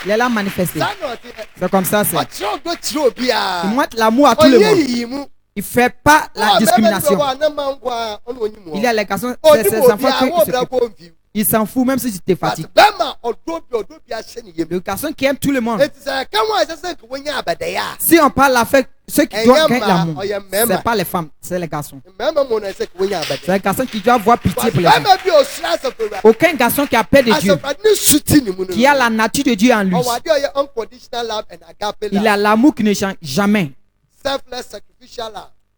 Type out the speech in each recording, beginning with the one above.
Il est là manifesté. C'est comme ça, c'est. Il montre l'amour à tout le monde. Il ne fait pas la discrimination. Il y a les garçons, ces enfants ils s'en foutent même si tu te fatigues. Le garçon qui aime tout le monde. Si on parle avec ceux qui doivent gagner l'amour, ce n'est pas les femmes, c'est les garçons. C'est les garçons qui doivent avoir pitié pour les femmes. Aucun garçon qui a peur de Dieu, qui a la nature de Dieu en lui, il a l'amour qui ne change jamais.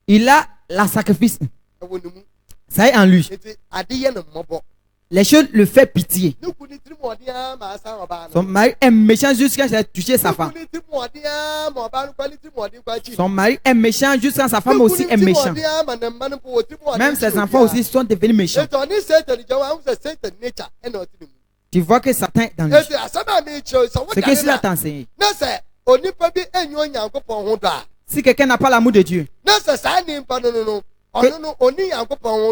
Il a la sacrifice. Ça est en lui. Les choses le font pitié. Son mari est méchant jusqu'à ce qu'il ait touché sa femme. Son mari est méchant jusqu'à sa femme aussi est méchant. Même ses enfants aussi sont devenus méchants. Tu vois que Satan est dans lui. C'est que cela t'a enseigné. Si quelqu'un n'a pas l'amour de Dieu,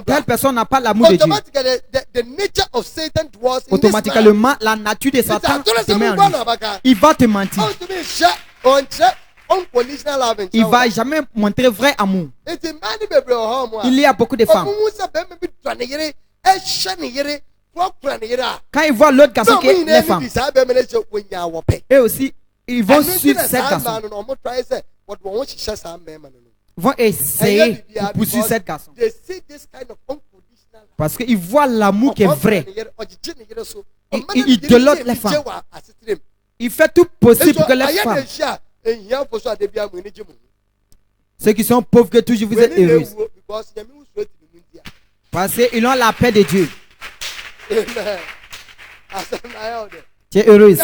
telle personne n'a pas l'amour de Dieu, automatiquement la nature de Satan se met en lui. Il va te mentir. Il ne va jamais montrer vrai amour. Il y a beaucoup de femmes. Quand ils voient l'autre garçon qui est les femmes, eux aussi, ils vont suivre cette garçon. Vont essayer de poursuivre cette garçon. Parce qu'ils voient l'amour qui est vrai. Il idolâtre les femmes. Il fait tout possible pour que les femmes, ceux qui sont pauvres, que toujours vous êtes heureux. Parce qu'ils ont la paix de Dieu. Tu es heureuse.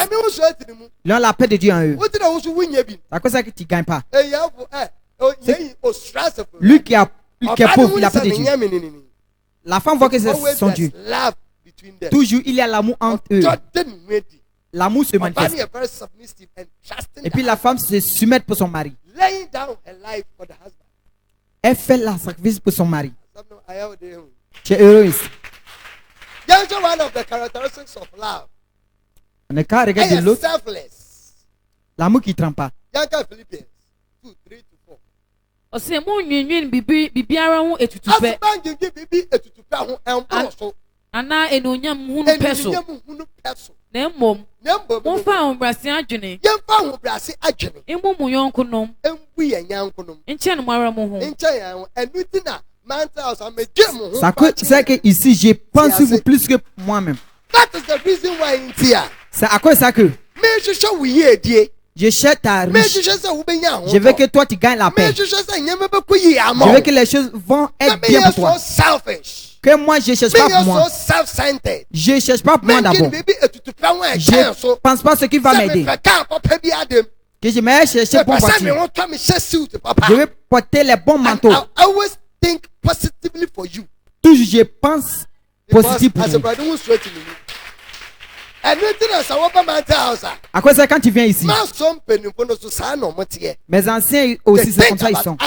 Ils ont la paix de Dieu en eux. C'est à cause ça que tu ne gagnes pas. Lui qui est pauvre, il a paix de Dieu. La femme voit que c'est son Dieu. Toujours, il y a l'amour entre eux. L'amour se manifeste. Et puis la femme se soumet pour son mari. Elle fait la sacrifice pour son mari. Tu es heureuse. On est qu'à regarder l'autre. L'amour qui ne trompe pas. Ana enonyam hunu peso na mmom monfa ahombrase adwene emu mu yonkonom enche no mara mo ho. C'est que ici je pense sur vous plus que moi-même. C'est à cause de ça que je cherche ta riche. Je veux que toi tu gagnes la paix. Je veux que les choses vont être bien pour toi. Que moi je cherche pas pour moi. Je cherche pas pour moi d'abord. Je pense pas ce qui va m'aider. Que je vais chercher pour voiture. Je vais porter les bons manteaux. Toujours je pense positif pour vous. À cause de ça, quand tu viens ici, mes anciens aussi c'est comme ça ils sont.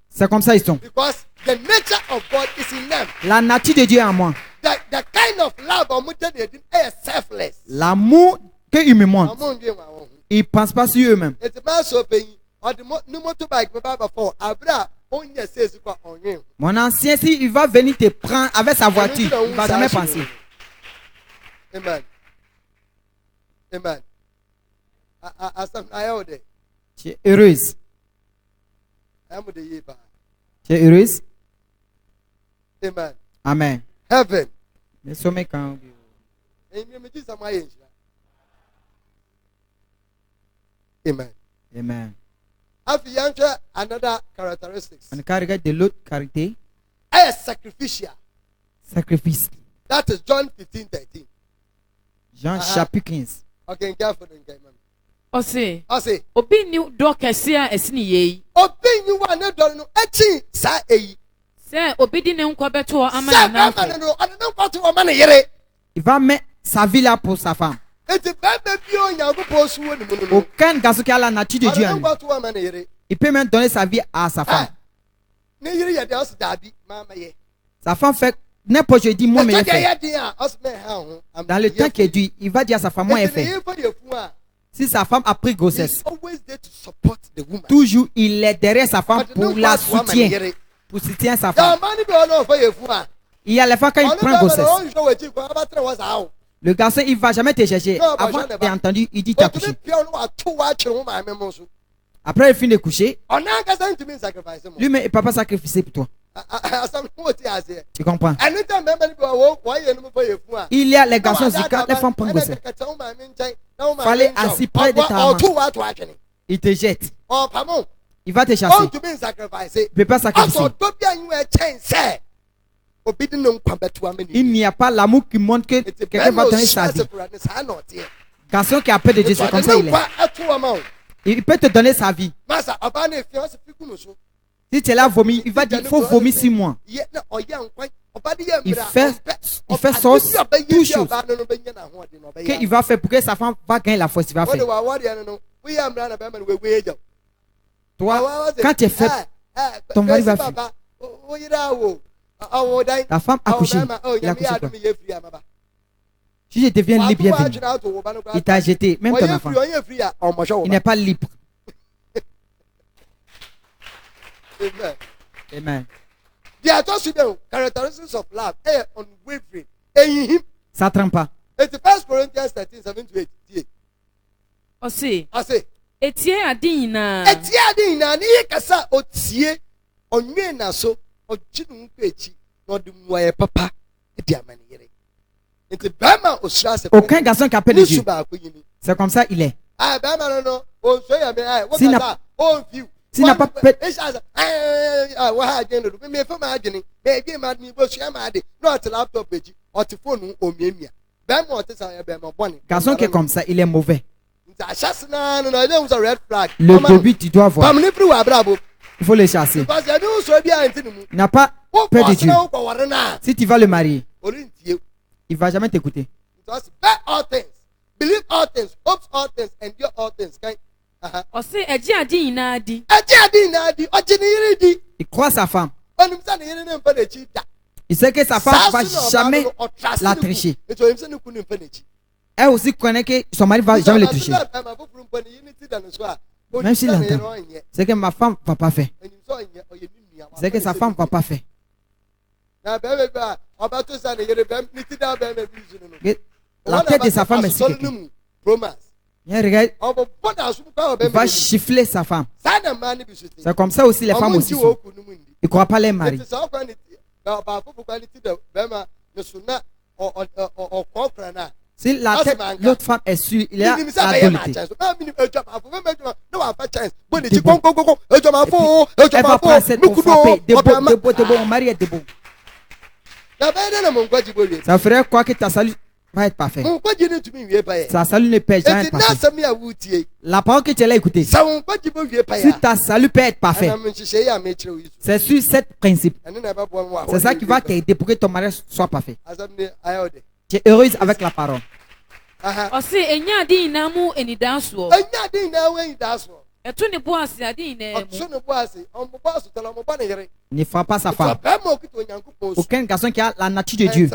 C'est comme ça ils sont. La nature de Dieu est en moi. L'amour qu'ils me montrent, ils ne pensent pas sur eux-mêmes. Mon ancien, s'il va venir te prendre avec sa voiture, il ne va jamais penser. Amen. Amen. Tu es heureuse. Tu es heureuse. Amen. Amen. Heaven. Amen. Amen. Another characteristics. On regarde de l'autre caractère. Sacrificial. Sacrifice. That is John 15:13. Jean chapitre 15. Okay, careful. Ose. Obi ni do kese a esini ye. Obi ni wa ne do no echi sa eyi. Se obi di ne nkwa beto ama na. Il va mettre sa vie là pour sa femme. Aucun garçon qui a la nature de Dieu en lui, il peut même donner sa vie à sa femme. Sa femme fait n'importe quoi, je dis moi mais elle fait. Dans le temps qu'il dit, il va dire à sa femme moi elle fait. Si sa femme a pris grossesse, toujours il est derrière sa femme pour la soutenir. Pour soutenir sa femme. Il y a les fois quand il prend grossesse. Le garçon, il ne va jamais te chercher. Avant, tu as entendu, il dit tu as couché. Après, il finit de coucher. Lui-même, il ne peut pas sacrifier pour toi. Tu comprends? Il y a les garçons aussi, quand les femmes prennent grossesse, il fallait assis près de ta maman. Il te jette. Il va te chasser. Il ne peut pas sacrifier. Il n'y a pas l'amour qui montre que quelqu'un va donner sa vie. Garçon qui a peur de Dieu, c'est comme ça il est. Il peut te donner sa vie. Si tu es là vomi, il va dire il faut vomir 6 mois. Il fait sauce, tout chose. Qu'il va faire pour que sa femme va gagner la force, il va faire. Toi, quand tu es faible, ton mari va fuir. Ta femme a couché. Il a couché toi. Si je deviens libre, bienvenue. Il t'a jeté, même ton enfant. Il n'est pas libre. Amen. Amen. Characteristics of love. Unwavering. Ça ne trempe pas. It's 1 Corinthians 13, 7 to 8. Aussi. Etie adina ni kasa otie onwe na so oginu nkwechi na odimwaye papa edi amaniyere. Enti bama osra se. Aucun garçon qui appelle de Dieu. C'est comme ça il est. Bama no on so ya me what on view. S'il n'a pas fait. Garçon qui est comme ça, il est mauvais. Le début, tu dois voir. Il faut le chasser. Il n'a pas peur de Dieu. Si tu vas le marier, il ne va jamais t'écouter. Believe all things, hope all things, endure all things. Il croit sa femme. Il sait que sa femme ne va jamais la tricher. Elle aussi connaît que son mari ne va jamais le tricher. Même s'il l'entend. C'est que ma femme ne va pas faire. C'est que sa femme ne va pas faire. La tête de sa femme est si quelqu'un. Regarde, il va chiffler sa femme. C'est comme ça aussi les femmes aussi sont. Ils ne croient pas les maris. Si la tête de l'autre femme est sûre, il y a l'adultère. Elle va prendre cette pour frapper. Debout, mon mari est debout. Ça ferait quoi que ta salut va être parfait. Ta salut ne peut jamais être parfait. La parole que tu as écoutée, si ta salut peut être parfait, c'est sur cette principe. C'est ça qui va t'aider pour que ton mariage soit parfait. Tu es heureuse avec la parole. Ne frappe pas sa femme. Aucun garçon qui a la nature de Dieu,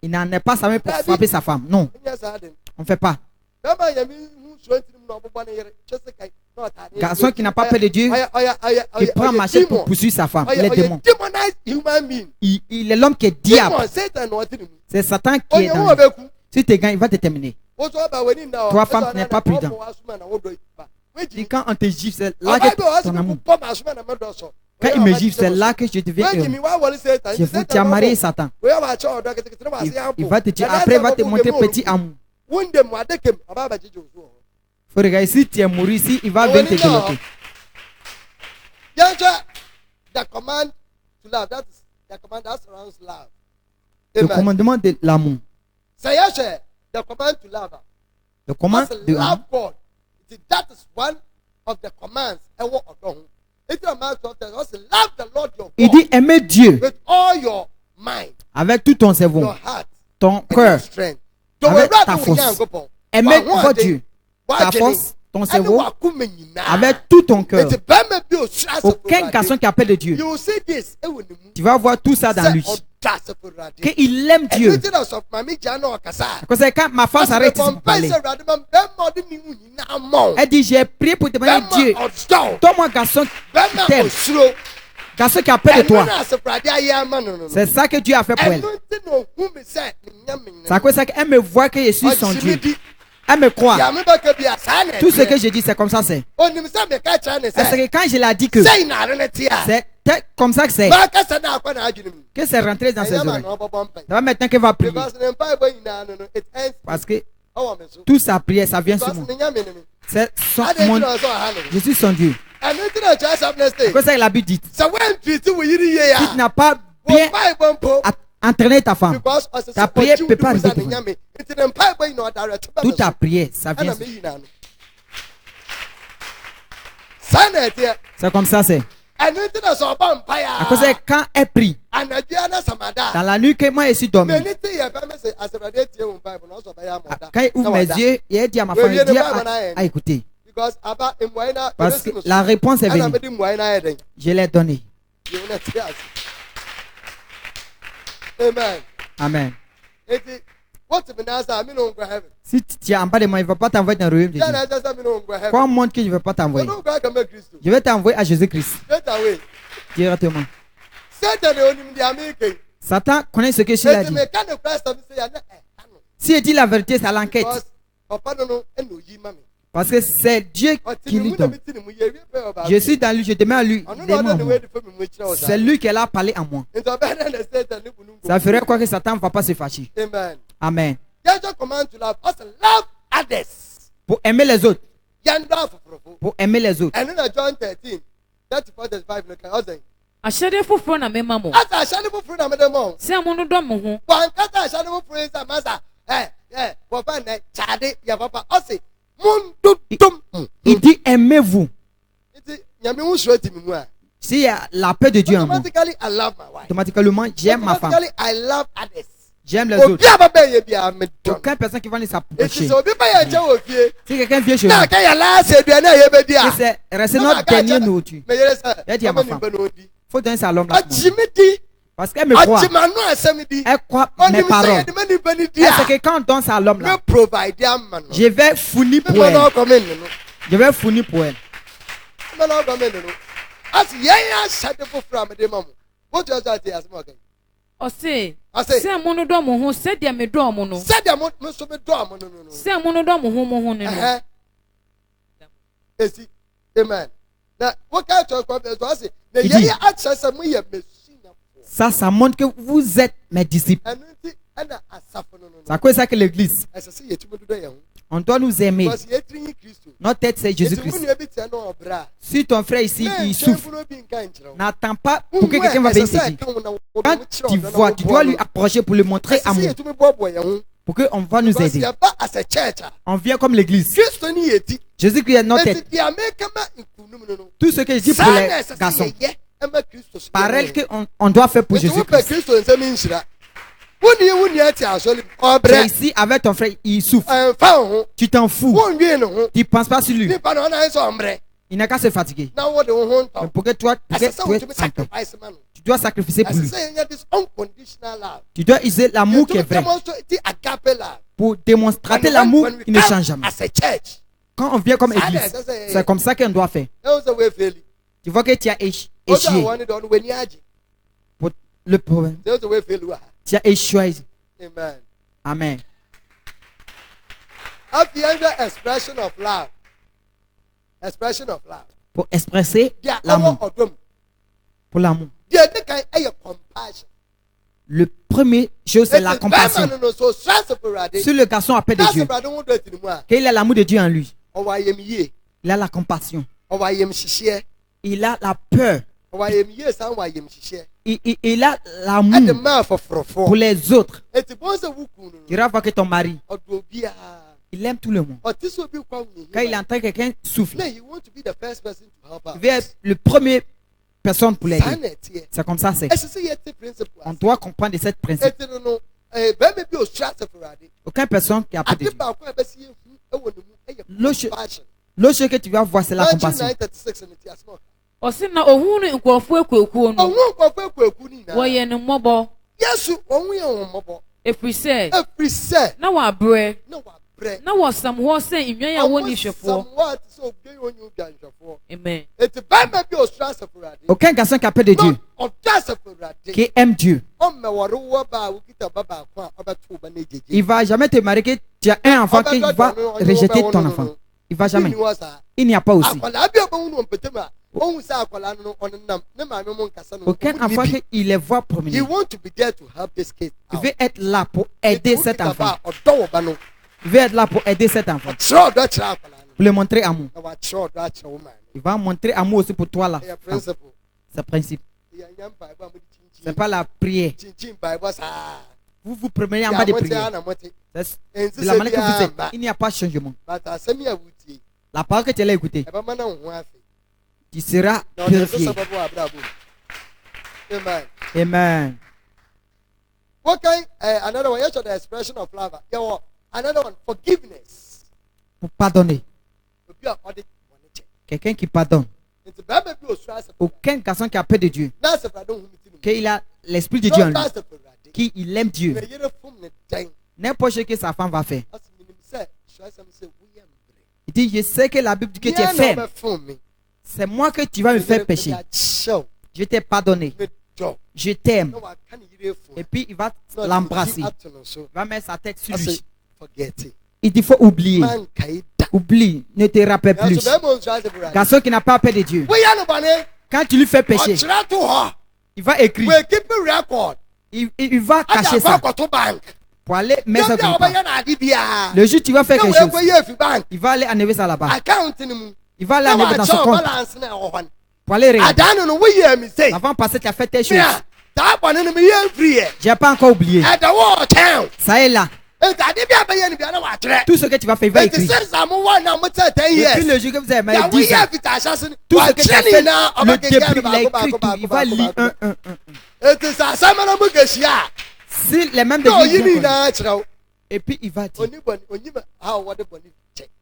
il n'en est pas sa pour frapper sa femme. Non, on ne fait pas. Garçon qui n'a pas peur de Dieu, il prend machette pour poursuivre sa femme. Il est démon. Il est l'homme qui est diable. C'est Satan qui est dans lui. Si tu gagnes, il va te terminer. Toi, femme, tu n'es pas prudent. Et quand on te gifle, c'est là que ton amour. Quand il me gifle, c'est là que je deviens heureux. Tu as marié Satan. Il va te dire, après il va te montrer petit amour. Faut regarder, si tu es mort ici, il va venir te développer. Le commandement de l'amour. Le commandement de l'amour. That is one of the commands. Il dit aimer Dieu with all your mind, avec tout ton cerveau, your heart, ton cœur, avec ta force. Aimer votre Dieu, ta force ton cerveau, avec tout ton cœur. Aucun garçon qui appelle de Dieu. Tu vas voir tout ça dans lui. Qu'il aime Dieu. Parce que quand ma femme s'arrête de parler, elle dit, j'ai prié pour demander Dieu. Donne-moi un garçon qui t'aime. Garçon qui appelle de toi. C'est ça que Dieu a fait pour elle. C'est à cause qu'elle me voit que je suis son Dieu. Elle me croit. Tout ce que je dis, c'est comme ça c'est. Parce que quand je l'ai dit que c'est comme ça que c'est. Que c'est rentré dans ses oreilles. C'est maintenant qu'elle va prier. Parce que toute sa prière, ça vient sur moi. C'est je suis son Dieu. C'est comme ça que la Bible dit. Si tu n'as pas bien entraîné ta femme, ta prière ne peut pas arriver. Toute ta prière, ça vient. C'est comme ça, c'est. À cause de quand elle prie, dans la nuit que moi je suis dormi, quand il ouvre mes yeux, il dit à ma femme, il dit à écouter. Parce que la réponse est venue. Je l'ai donnée. Amen. Si tu es en bas de moi, il ne va pas t'envoyer dans le royaume de Dieu. Quoi montre que je ne vais pas t'envoyer? Je vais t'envoyer à Jésus-Christ. Directement. Satan connaît ce que je lui ai dit. Si il dit la vérité, ça l'enquête. Parce que c'est Dieu qui lui donne. Je suis dans lui, je demande à lui. C'est lui qui a parlé à moi. Ça ferait quoi que Satan ne va pas se fâcher. Amen. Pour aimer les autres. Pour aimer les autres. Ahyɛdeɛ foforɔ na mema mo. Sɛ mo no dɔ mo ho. Il dit aimez-vous. S'il y a la paix de Dieu en moi, automatiquement j'aime ma femme. J'aime les autres. Aucune personne qui va nous s'approcher. Si quelqu'un vient chez nous, c'est rester notre dernier nourriture. Il dit à ma femme, il faut donner ça à l'homme là. Parce qu'elle me croit. Elle croit mes paroles. C'est que quand on donne ça à l'homme là, je vais fournir pour elle. Je vais fournir pour elle. Ɔse sɛ mo no dɔ mo ho sɛdeɛ me dɔ mo no. Sɛ mo no dɔ mo ho mo ho ne no. Amen. Ça montre que vous êtes mes disciples. C'est à cause de ça que l'église, on doit nous aimer. Notre tête, c'est Jésus-Christ. Si ton frère ici, il souffre, n'attends pas pour que quelqu'un va venir te dire. Quand tu vois, tu dois lui approcher pour lui montrer amour. Pour qu'on va nous aider. On vient comme l'église. Jésus-Christ est notre tête. Tout ce que je dis pour les garçons, pareil qu'on doit faire pour Jésus-Christ. C'est ici avec ton frère, il souffre. Tu t'en fous. Tu ne penses pas sur lui. Il n'a qu'à se fatiguer. Mais pour que toi, tu dois sacrifier pour lui. Tu dois user l'amour qui est vrai. Pour démontrer l'amour qui ne change jamais. Quand on vient comme église, c'est comme ça qu'on doit faire. Tu vois que tu as échoué. Pour le problème. Tu as échoué. Amen. Pour expresser l'amour. Pour l'amour. Le premier chose, c'est la compassion. Si le garçon appelle de Dieu, qu'il a l'amour de Dieu en lui, il a la compassion. Il a la peur. Il a l'amour pour les autres. Tu vas voir que ton mari, il aime tout le monde. Quand il entend quelqu'un souffler, il veut être le premier personne pour l'aider. C'est comme ça, c'est. On doit comprendre de cette principe. Aucune personne qui a appelé de Dieu. L'autre chose que tu vas voir, c'est la compassion. Osi na ohunu nkrofo ekwekuo no. Ohunu nkrofo ekweku ni na. Wo ye ne mmobo. Yesu ohun ye mmobo. Efrise. Na wa bre. Na wa samho se inwan ya woni hwefo. Amen. Aucun garçon capable de Dieu qui aime Dieu. Il va jamais te marier que tu as un enfant qui va rejeter ton enfant. Il va jamais. Il n'y a pas aussi. Aucun enfant il les voit promener. Il veut être là pour aider cet enfant. Il veut être là pour aider cet enfant. Pour lui montrer amour. Il va montrer amour aussi pour toi là. C'est le principe. C'est pas la prière. Vous vous promenez en bas de prière. C'est la manière que vous faites. Il n'y a pas de changement. La parole que tu as écoutée, tu seras purifié. Amen. Another one, the expression of love. Another one, forgiveness. Pour pardonner. Quelqu'un qui pardonne. Aucun garçon qui a peur de Dieu. Qu'il a l'esprit de Dieu en lui. Qu'il aime Dieu. N'importe ce que sa femme va faire. Il dit, je sais que la Bible dit que tu es faible. C'est moi que tu vas me faire pécher. Je t'ai pardonné. Je t'aime. Et puis il va l'embrasser. Il va mettre sa tête sur lui. Il dit, il faut oublier. Oublie, ne te rappelle plus. Garçon qui n'a pas peur de Dieu. Quand tu lui fais pécher, il va écrire. Il va cacher ça. Pour aller mettre ça quelque part. Le jour où tu vas faire quelque chose, il va aller enlever ça là-bas. Il va aller enlever dans son compte. Pour aller régler. Avant de passer, tu as fait tes choses. Je n'ai pas encore oublié. Ça est là. Tout ce que tu vas faire, il va écrire. Depuis le jour que vous avez mal dit ça, tout ce que tu as fait, le début, il a écrit tout. Il va lire un. Si les mêmes degrés, et puis il va dire,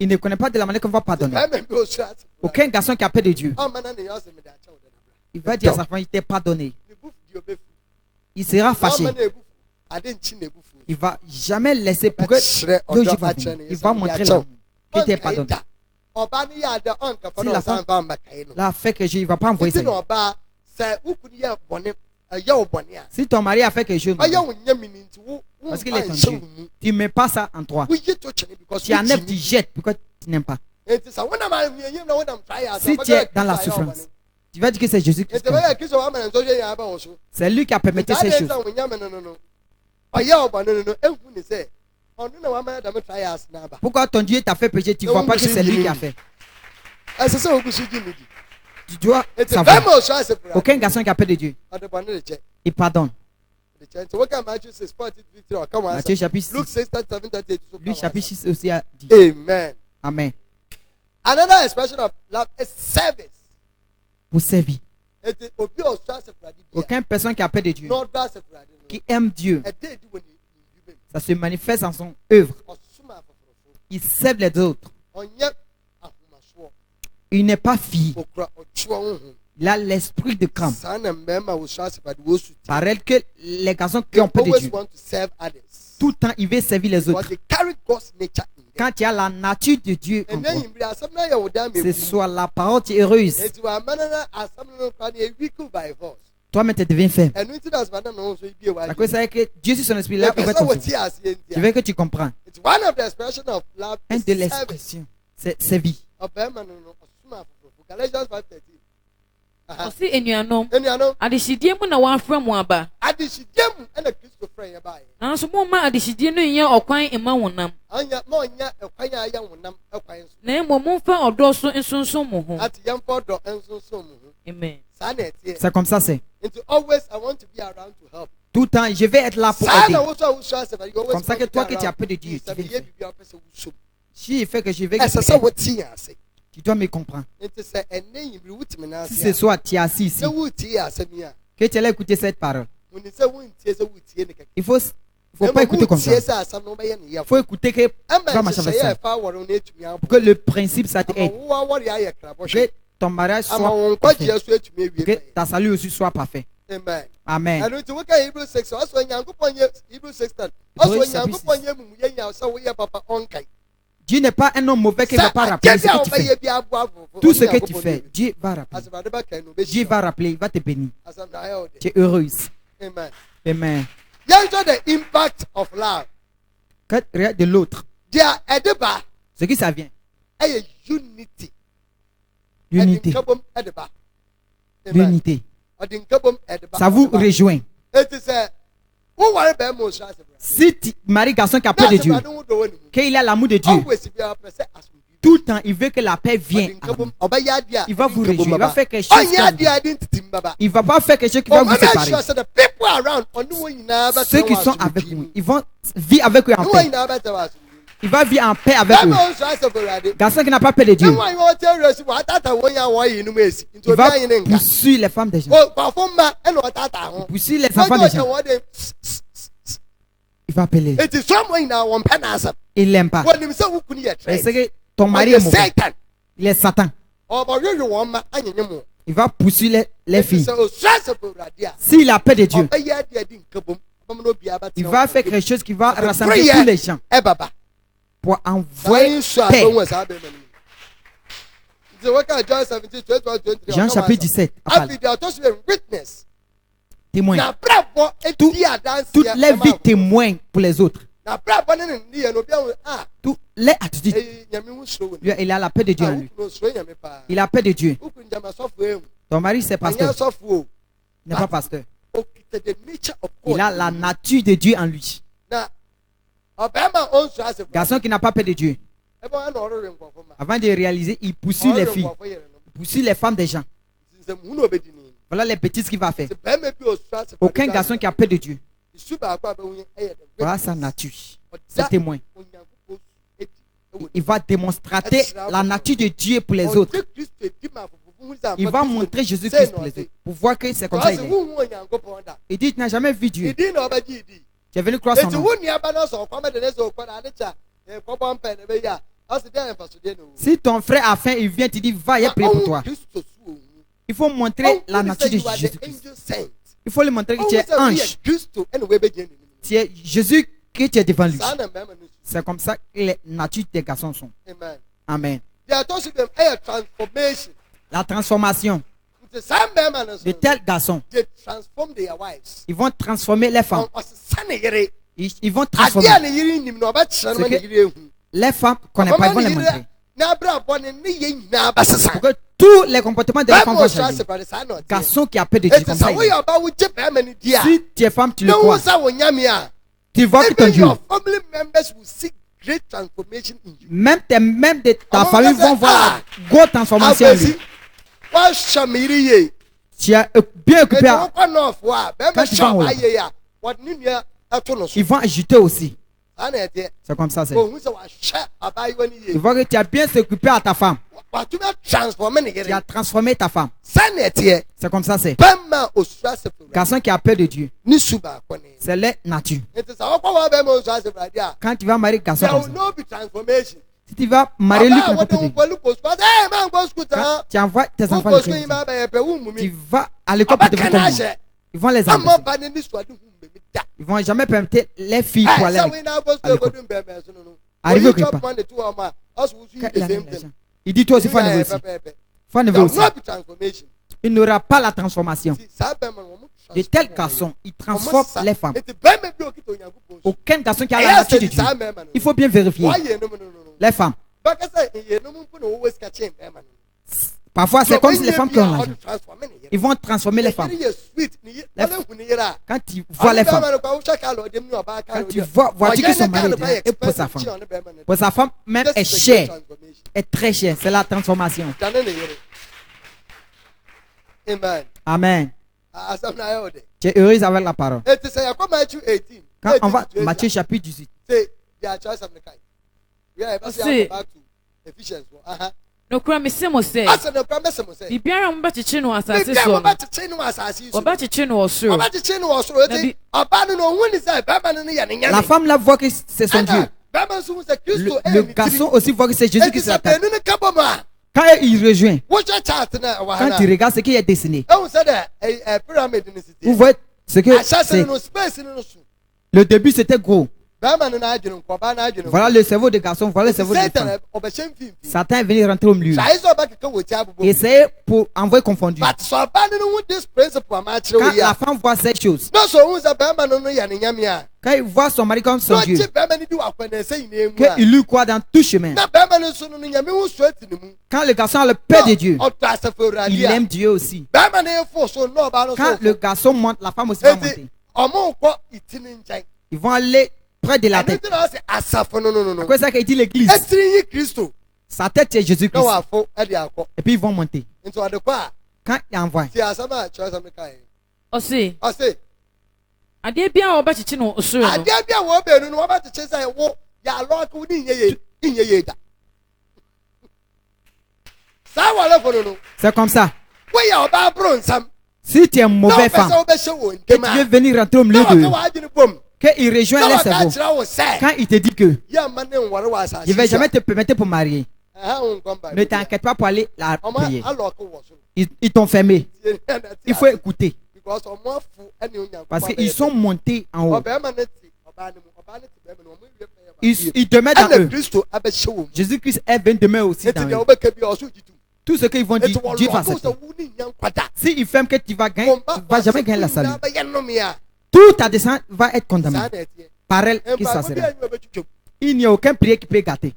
il ne connaît pas de la manière qu'on va pardonner. Aucun garçon qui a peur de Dieu, il va dire à sa femme, il t'est pardonné. Il sera fâché. Il va jamais laisser pour que il va montrer l'amour qu'il t'est pardonné. Si la femme l'a fait que il ne va pas envoyer ça. Si ton mari a fait quelque chose, parce qu'il est ton Dieu, tu ne mets pas ça en toi. Tu enlèves, tu jettes, pourquoi tu n'aimes pas. Si tu es dans la souffrance, tu vas dire que c'est Jésus qui c'est lui qui a permis ces choses. Pourquoi ton Dieu t'a fait pécher, tu ne vois pas que c'est lui qui a fait. Tu dois savoir. Aucun garçon qui a peur de Dieu, il pardonne. Matthieu chapitre 6. Luc chapitre 6 aussi a dit. Amen. Amen. Another expression of love is service. Pour servir. Aucune personne qui a peur de Dieu, qui aime Dieu, ça se manifeste en son œuvre. Il sert les autres. Il n'est pas fier. Il a l'esprit de crainte. Pareil que les garçons qui ont peur de Dieu, tout le temps, il veut servir les autres. Quand tu as la nature de Dieu en toi, c'est soit la parole qui est heureuse. Toi-même, tu deviens faible. La cause c'est que Dieu, sur son esprit, là, il va te faire. Je veux que tu comprends. Un de l'expression, c'est servir. Osi enuanom adehidie mu na wanfra mu aba nanso mo ma adehidie no nya okwan ema wonam na mo mfa odo so nsonson mo ho. Amen. C'est comme ça c'est. Tout le temps je vais être là pour aider. Comme ça que toi que tu as peur de Dieu, tu veux. Si il fait que je vais tu dois me comprendre. Si ce soir tu es assis ici, que tu allais écouter cette parole, il faut Il ne faut pas écouter comme ça. Il faut écouter que va marcher avec ça. Pour que le principe, ça t'aide. Que ton mariage soit parfait. Que ta salut aussi soit parfait. Amen. Amen. Dieu n'est pas un homme mauvais qui ne va pas rappeler ce que tu fais. Tout ce que tu fais, Dieu va rappeler. Dieu va rappeler, il va te bénir. Tu es heureuse. Amen. Amen. The impact of love. Regarde de l'autre. Ce qui ça vient. Unity. Unité. L'unité. Ça vous rejoint. Si tu maries garçon qui a peur de Dieu, qu'il a l'amour de Dieu, tout le temps il veut que la paix vienne. Il va vous rejoindre. Il va faire quelque chose. Il ne va pas faire quelque chose qui va vous séparer. Ceux qui sont avec vous, ils vont vivre avec eux en paix. Il va vivre en paix avec eux. Garçon qui n'a pas peur de Dieu, il va poursuivre les femmes des gens. Il poursuit les enfants des gens. Il va appeler. Il l'aime pas. C'est que ton mari est mauvais. Il est Satan. Il va poursuivre les filles. S'il a peur de Dieu, il va faire quelque chose qui va rassembler tous les gens pour envoyer paix. Jean chapitre 17. Témoin. Toutes les vies témoignent pour les autres. Toutes les attitudes. Il a la paix de Dieu en lui. Il a la paix de Dieu. Ton mari c'est pasteur. Il n'est pas pasteur. Il a la nature de Dieu en lui. Garçon qui n'a pas peur de Dieu. Avant de réaliser, il poursuit les filles. Il poursuit les femmes des gens. Voilà les bêtises qu'il va faire. Aucun garçon qui a peur de Dieu. Voilà sa nature. C'est témoin. Il va démontrer la nature de Dieu pour les autres. Il va montrer Jésus-Christ pour les autres. Pour voir que c'est comme ça il est. Il dit, tu n'as jamais vu Dieu. Tu es venu croire son nom. Si ton frère a faim, il vient te dire, va, il a prié pour toi. Il faut montrer la nature de Jésus-Christ. Il faut lui montrer que tu es ange. Tu es Jésus que tu es devant lui. C'est comme ça que les natures des garçons sont. Amen. La transformation de tels garçons, ils vont transformer les femmes. Ils vont transformer. Les femmes ne connaissent pas, ils vont les montrer. Pour que tous les comportements de la femme vont changer. Garçon qui a peur de Dieu comme ça. Si tu es femme, tu le crois. Tu vois que ton Dieu. Même tes membres de ta famille vont voir la grosse transformation en lui. Tu es bien occupé. Quand tu vas en haut, ils vont ajouter aussi. C'est comme ça. Tu vois que tu as bien s'occupé à ta femme. Tu as transformé ta femme. C'est comme ça. C'est garçon qui a peur de Dieu. C'est la nature. Quand tu vas marier garçon comme ça, si tu vas marier lui comme ça, tu envoies tes enfants tu vas à l'école pour devenir comme moi. Ils vont les amener. Ils vont jamais permettre les filles pour aller à l'école. Arrivé au repas. Il dit toi aussi, faut enlever aussi. Faut enlever aussi. Il n'aura pas la transformation. De tels garçons, ils transforment les femmes. Aucun garçon qui a la nature de Dieu. Il faut bien vérifier. Les femmes. Parfois, c'est comme si les femmes qui ont l'argent. Ils vont transformer les femmes. Quand tu vois les femmes, quand tu vois, vois-tu que son mari est pour sa femme. Pour sa femme, même est chère, est très chère. C'est la transformation. Amen. Tu es heureuse avec la parole. Quand on va Matthieu chapitre 18. No crime is same say. Asa no crime is same say. Bibiara mbachichi no asase so. Mbachichi no asase so. Obachichi no osuro. Obachichi no osuro. Eti oba no hu ni say baba no ya nyame. La femme là voit que c'est son Dieu. Le garçon aussi voit que c'est Jésus qui se l'attaque. Quand il rejoint, quand il regarde ce qui est dessiné, vous voyez ce que c'est. Le début c'était gros. Voilà le cerveau de garçon, voilà le cerveau de femme. Satan est venu rentrer au milieu. Et essayer pour envoyer confondu. Quand la femme voit cette chose, quand il voit son mari comme son Dieu, qu'il lui croit dans tout chemin. Quand le garçon a le paix de Dieu, il aime Dieu aussi. Quand le garçon monte, la femme aussi va monter. Ils vont aller près de la tête. C'est ça qu'il dit l'église. Sa tête c'est Jésus-Christ. Et puis ils vont monter. Quand il envoie. Aussi. Ade bia obachichi no osuro. Ade bia wo benu no obachichi say wo ya lo ko ni nyeye da. Sa wala fono no. C'est comme ça. We ya oba bro nsam. Si tu es une mauvaise femme, que tu veux venir rentrer au milieu d'eux, qu'il rejoint les cerveaux, quand il te dit que je ne vais jamais te permettre pour marier, ne t'inquiète pas pour aller la prier. Ils t'ont fermé. Il faut écouter. Parce qu'ils sont montés en haut. Ils demeurent dans eux. Jésus-Christ est venu demeurer aussi dans eux. Tout ce qu'ils vont dire, Dieu va accepter. S'ils ferment que tu vas gagner, tu ne vas jamais gagner la salut. Toute ta descente va être condamnée. Par elle, qui ça sera. Il n'y a aucun prière qui peut gâter.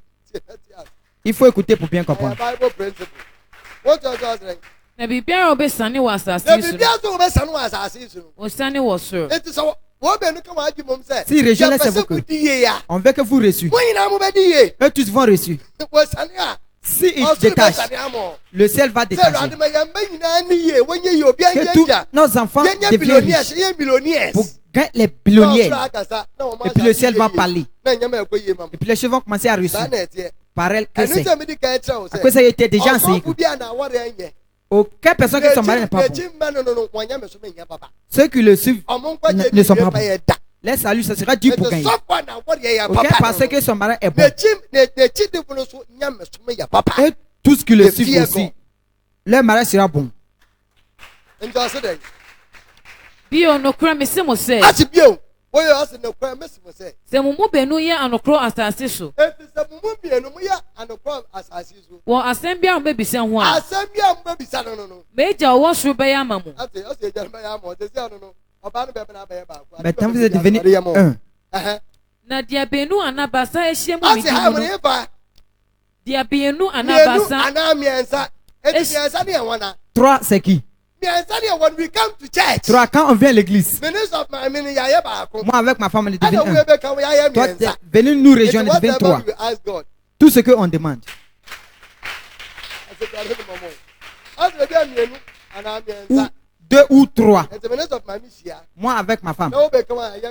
Il faut écouter pour bien comprendre. Si région laisse vous que on veut que vous reçuez. Eux tous vont reçu. Si il se détache, le ciel va détacher. Que tous nos enfants deviennent riches pour gagner les billionnaires. Et puis le ciel va parler. Et puis les choses vont commencer à reçu. Par elle, que c'est. À quoi ça a été déjà enseigné? Aucune personne qui sont mariés n'est pas bon. Ceux qui le suivent ne sont pas bons. Les saluts, ça sera dur pour gagner. Aucun parce que son mari est bon. Et tout ce qui le suit aussi, leur mari sera bon. Bio no kura me semo se. Se mumu benu ye anokro asase so. Wo asembia mbe bisa ho a. Meja wo suru be ya mamu. Maintenant vous êtes devenu un. Na dia benu anabasa ehie mu midinu. Dia benu anabasa. Trois c'est qui? Trois quand on vient à l'église. Moi avec ma femme on est devenu un. Toi tu es venu nous rejoindre, on est devenu trois. Tout ce qu'on demande. Ou deux ou trois. Moi avec ma femme.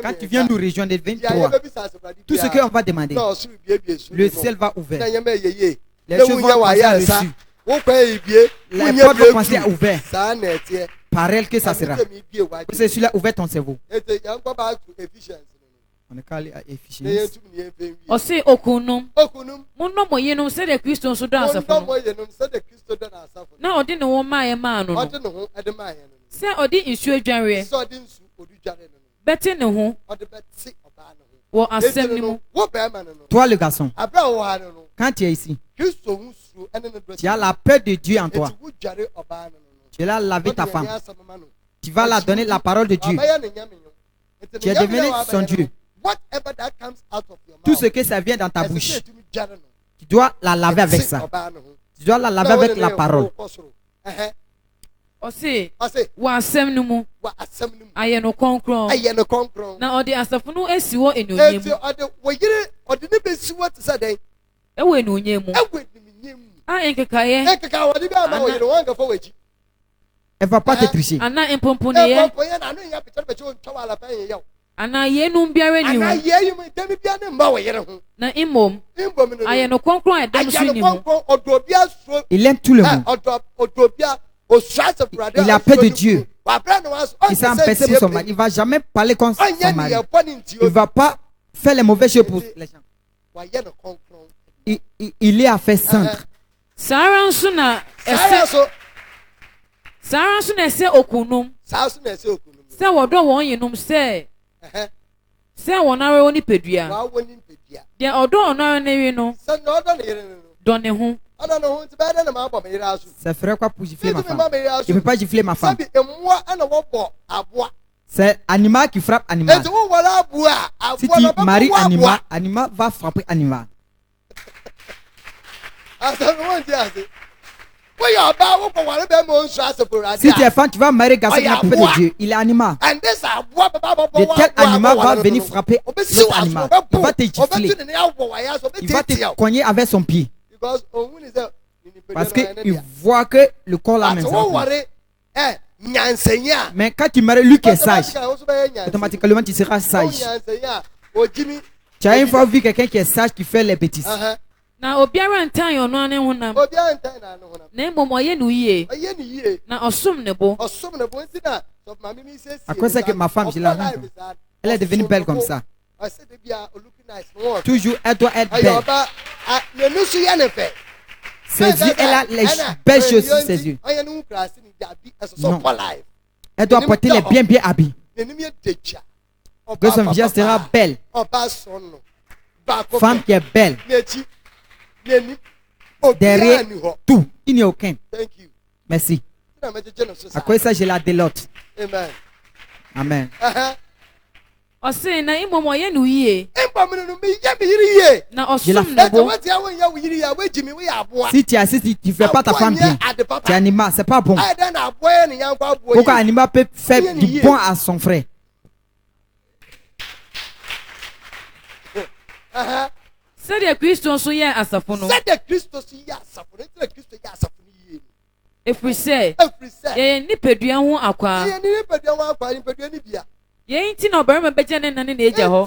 Quand tu viens nous rejoindre, on est devenu trois. Tout ce qu'on va demander, le ciel va ouvert. Les choses vont passer à reçu. La porte va passer à ouvert. Par elle que ça sera. C'est celui-là ouvert ton cerveau. On est calé à Éphésiens. Aussi okunum. Munno moyenum se de Christo so dan asafo. Na odi ne wo maaye maa no. Se odi insu adwanre. Beti ne ho. Wo asem ni mu. Toi le garçon. Quand tu es ici, tu as la peur de Dieu en toi. Tu vas laver ta femme. Tu vas la donner la parole de Dieu. Tu es devenu son Dieu. Tout ce que ça vient dans ta bouche, tu dois la laver avec ça. Tu dois la laver avec la parole. Aussi, wa asem ni mu. Aye no konkron. Na odi asafo no esiwo enonyem. Ewe enonyem. Ah enkekaye. Elle va pas te tricher. Ana impompone ye. ana yenum biara ni ho ana yeyum dem bia ne mba wo yere ho na imom aye no konkron edem so ni ho odobia so il aime tout le monde. Odobia o stress brother il a peur de Dieu. Il s'est empêché pour son mari. Il va jamais parler contre son mari. Il va pas faire les mauvaises choses pour les gens. Il est à faire centre. Sarah suna ese okunum. Se wodo won yinum se wonare woni pedua. De odo onare ne wi no. Donne ho. C'est frère quoi pour gifler ma femme. Je ne peux pas gifler ma femme. C'est animal qui frappe animal. Si tu maries animal, animal va frapper animal. Si tu es femme, tu vas marier garçon qui n'a pas de Dieu. Il est animal. De quel animal va venir frapper l'autre animal? Il va te gifler. Il va te cogner avec son pied. Parce qu'il voit que le corps là maintenant. Mais quand tu maries lui qui est sage, automatiquement tu seras sage. Tu as une fois vu quelqu'un qui est sage qui fait les bêtises. Na obiara ntan yo no ane honam. Na momo ye no yie. Na osum ne bo. À cause que ma femme, je la rends. Elle est devenue belle comme ça. Toujours, elle doit être belle. Ses yeux, elle a les belles choses sur ses yeux. Non. Elle doit porter les bien habits. Que son visage sera belle. Femme qui est belle. Derrière tout, il n'y a aucun. Merci. À cause de ça, je la délote. Amen. Ose na imomo ye no yie. Na osum ne bo. Si tu assistes, tu ne fais pas ta femme bien. Tu es animal, c'est pas bon. Pourquoi un animal peut faire du bon à son frère? C'est de Christ so ye asafo no. C'est de Christ so ye asafo no. C'est de Christ ye asafo no. Efrise. Ye ni pedua ho akwa. Ye ni pedua ho akwa, ni pedua ni bia. Ye nti na obarima beje ne nane na eja ho.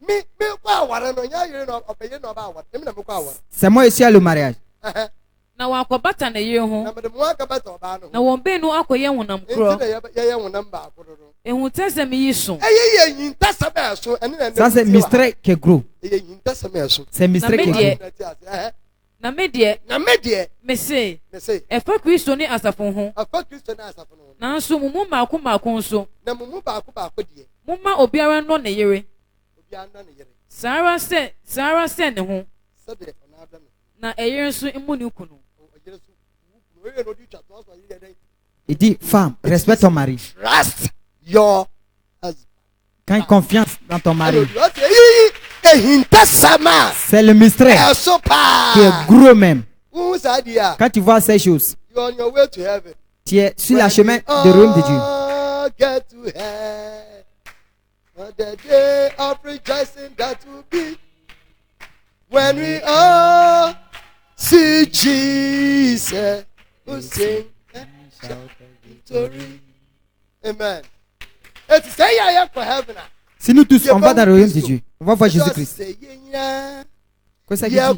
Me kwa aware no nya yire no obeye no ba aware. Me na me kwa aware. C'est moi ici à le mariage. Na wa akobata na yire ho. Na me de mo akobata oba no. Na won be no akoye honam kro. Nti na ye honam ba akoro no. Ehun tese me yiso. Ye yinta sabe so ene na. Ça c'est mystère qui est gros. Ye yinta sabe so. C'est mystère qui est gros. Na medie. Mese. Efa Kristo ni asafo ho. Afa Kristo ni asafo no. Na so mumu maako nso. Na mumu baako die. Mumma obiara no ne yere. Obiara no ne yere. Sarah se ne ho. Sabe ona ada no. Na eyere nso imu ni kunu. Oyere so. Oye no di chatwa so yire dai. Il dit femme, respecte ton mari. Trust your husband. Quand confiance dans ton mari. C'est le mystère qui est gros même. Quand tu vois ces choses, tu es sur le chemin du royaume de Dieu. Get to heaven, on the day of rejoicing that will be when we all see Jesus who sing and shout victory. Amen. It's say I am for heaven. Si nous tous on va dans le royaume de Dieu, on va voir Jésus-Christ. Qu'est-ce qu'il dit?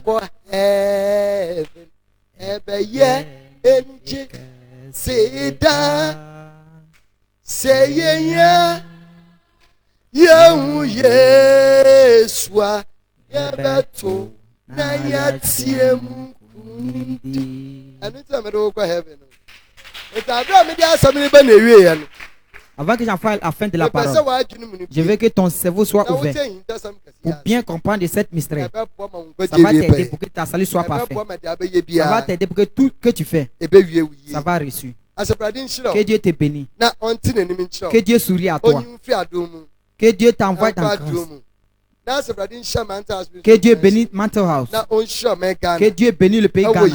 Avant que j'en fasse la fin de la parole, je veux que ton cerveau soit ouvert pour bien comprendre cette mystère. Ça va t'aider pour que ta salut soit parfait. Ça va t'aider pour que tout que tu fais, ça va réussir. Que Dieu te bénisse. Que Dieu sourie à toi. Que Dieu t'envoie dans grâce. Que Dieu bénisse Mental House. Que Dieu bénisse le pays Ghana.